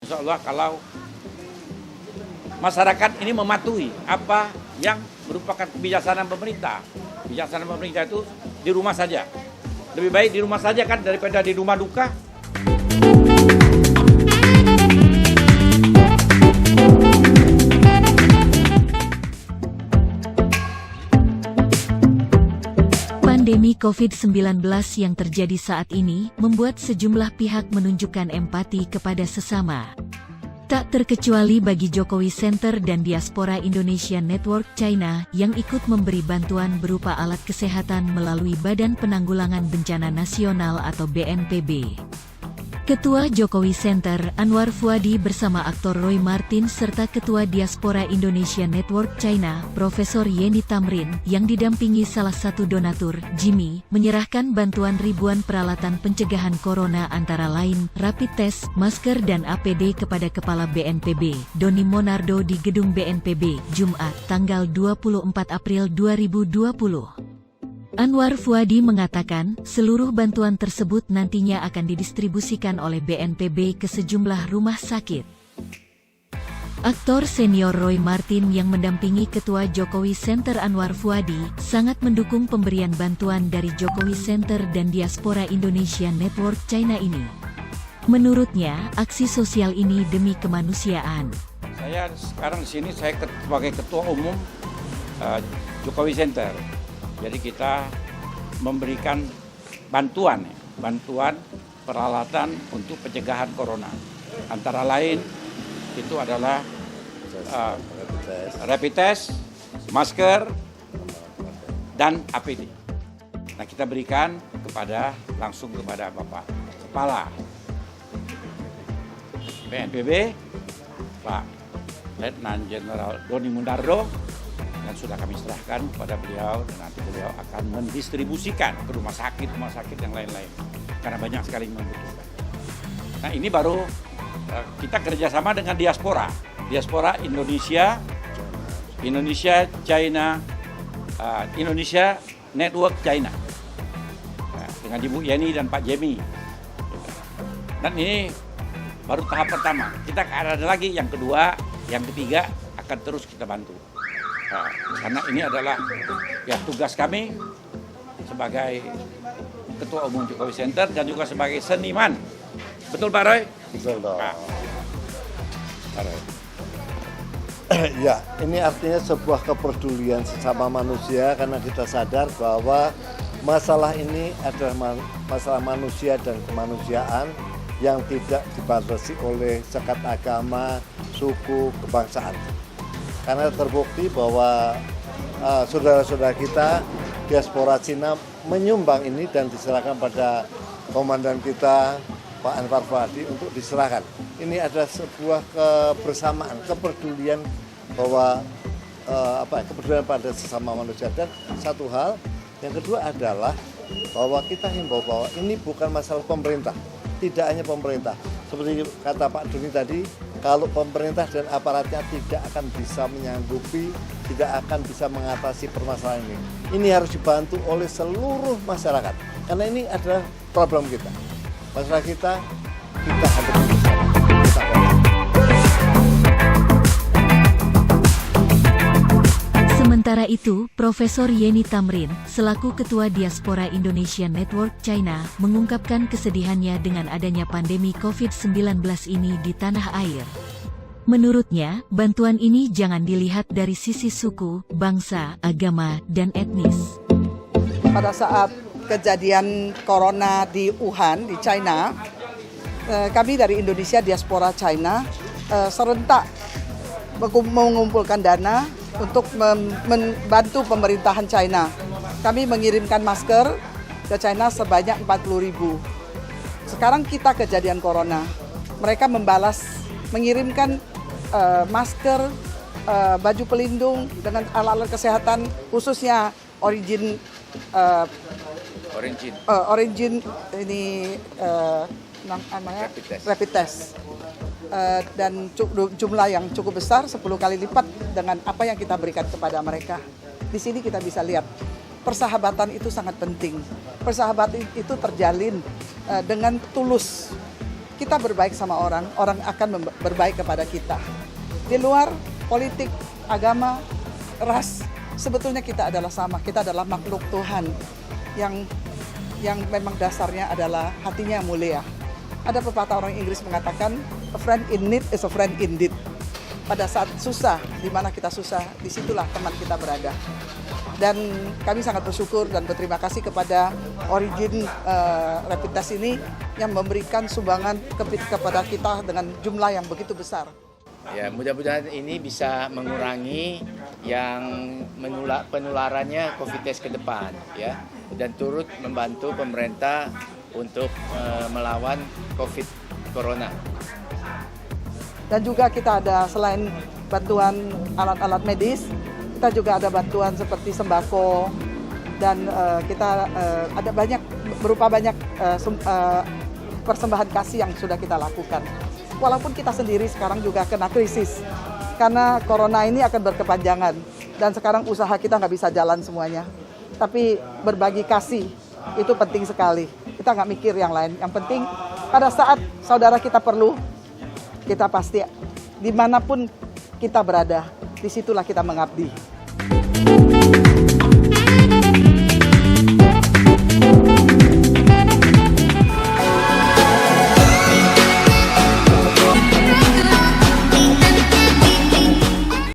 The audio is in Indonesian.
insya Allah kalau masyarakat ini mematuhi apa yang merupakan kebijaksanaan pemerintah. Kebijaksanaan pemerintah itu di rumah saja. Lebih baik di rumah saja kan daripada di rumah duka. Pandemi COVID-19 yang terjadi saat ini membuat sejumlah pihak menunjukkan empati kepada sesama. Tak terkecuali bagi Jokowi Center dan Diaspora Indonesia Network China yang ikut memberi bantuan berupa alat kesehatan melalui Badan Penanggulangan Bencana Nasional atau BNPB. Ketua Jokowi Center, Anwar Fuadi bersama aktor Roy Martin serta Ketua Diaspora Indonesia Network China, Profesor Yeni Tamrin, yang didampingi salah satu donatur, Jimmy, menyerahkan bantuan ribuan peralatan pencegahan corona antara lain, rapid test, masker dan APD kepada Kepala BNPB, Doni Monardo di Gedung BNPB, Jumat, tanggal 24 April 2020. Anwar Fuadi mengatakan, seluruh bantuan tersebut nantinya akan didistribusikan oleh BNPB ke sejumlah rumah sakit. Aktor senior Roy Martin yang mendampingi Ketua Jokowi Center Anwar Fuadi, sangat mendukung pemberian bantuan dari Jokowi Center dan Diaspora Indonesia Network China ini. Menurutnya, aksi sosial ini demi kemanusiaan. Saya sekarang di sini saya sebagai Ketua Umum Jokowi Center. Jadi kita memberikan bantuan peralatan untuk pencegahan corona. Antara lain itu adalah rapid test, masker, dan APD. Nah, kita berikan langsung kepada Bapak Kepala BNPB, Pak Letnan Jenderal Doni Monardo, dan sudah kami serahkan kepada beliau, dan nanti beliau akan mendistribusikan ke rumah sakit yang lain-lain karena banyak sekali yang membutuhkan. Nah, ini baru kita kerjasama dengan diaspora Indonesia China, Indonesia Network China, dengan Ibu Yeni dan Pak Jemi. Dan ini baru tahap pertama. Kita ada lagi yang kedua, yang ketiga akan terus kita bantu. Karena ini adalah tugas kami sebagai Ketua Umum Jokowi Center dan juga sebagai seniman. Betul Pak Roy? Betul dong. Pak Roy. Ya, ini artinya sebuah kepedulian sesama manusia karena kita sadar bahwa masalah ini adalah masalah manusia dan kemanusiaan yang tidak dibatasi oleh sekat agama, suku, kebangsaan. Karena terbukti bahwa saudara-saudara kita diaspora Cina menyumbang ini dan diserahkan pada komandan kita Pak Anwar Fuadi untuk diserahkan. Ini adalah sebuah kebersamaan, kepedulian bahwa kepedulian pada sesama manusia. Dan satu hal yang kedua adalah bahwa kita himbau bahwa ini bukan masalah pemerintah, tidak hanya pemerintah. Seperti kata Pak Doni tadi, kalau pemerintah dan aparatnya tidak akan bisa menyanggupi, tidak akan bisa mengatasi permasalahan ini. Ini harus dibantu oleh seluruh masyarakat. Karena ini adalah problem kita. Masalah kita hadapi bersama. Sementara itu, Profesor Yeni Tamrin, selaku Ketua Diaspora Indonesia Network China, mengungkapkan kesedihannya dengan adanya pandemi COVID-19 ini di tanah air. Menurutnya, bantuan ini jangan dilihat dari sisi suku, bangsa, agama, dan etnis. Pada saat kejadian corona di Wuhan, di China, kami dari Indonesia Diaspora China serentak mengumpulkan dana untuk membantu pemerintahan China. Kami mengirimkan masker ke China sebanyak 40.000. Sekarang kita kejadian corona, mereka membalas mengirimkan masker, baju pelindung dengan alat-alat kesehatan, khususnya origin ini namanya rapid test. Dan jumlah yang cukup besar, 10 kali lipat dengan apa yang kita berikan kepada mereka. Di sini kita bisa lihat persahabatan itu sangat penting. Persahabatan itu terjalin dengan tulus. kita berbaik sama orang, orang akan berbaik kepada kita. Di luar politik, agama, ras, sebetulnya kita adalah sama. Kita adalah makhluk Tuhan yang memang dasarnya adalah hatinya mulia. Ada pepatah orang Inggris mengatakan, a friend in need is a friend indeed. Pada saat susah, di mana kita susah, disitulah teman kita berada. Dan kami sangat bersyukur dan berterima kasih kepada Origin Rapid Test ini yang memberikan sumbangan kepada kita dengan jumlah yang begitu besar. Ya, mudah-mudahan ini bisa mengurangi yang penularannya COVID-19 ke depan, ya, dan turut membantu pemerintah untuk melawan COVID Corona. Dan juga kita ada selain bantuan alat-alat medis, kita juga ada bantuan seperti sembako dan kita ada berupa banyak persembahan kasih yang sudah kita lakukan. Walaupun kita sendiri sekarang juga kena krisis karena corona ini akan berkepanjangan dan sekarang usaha kita nggak bisa jalan semuanya. Tapi berbagi kasih itu penting sekali. Kita nggak mikir yang lain. Yang penting pada saat saudara kita perlu, kita pasti dimanapun kita berada, disitulah kita mengabdi.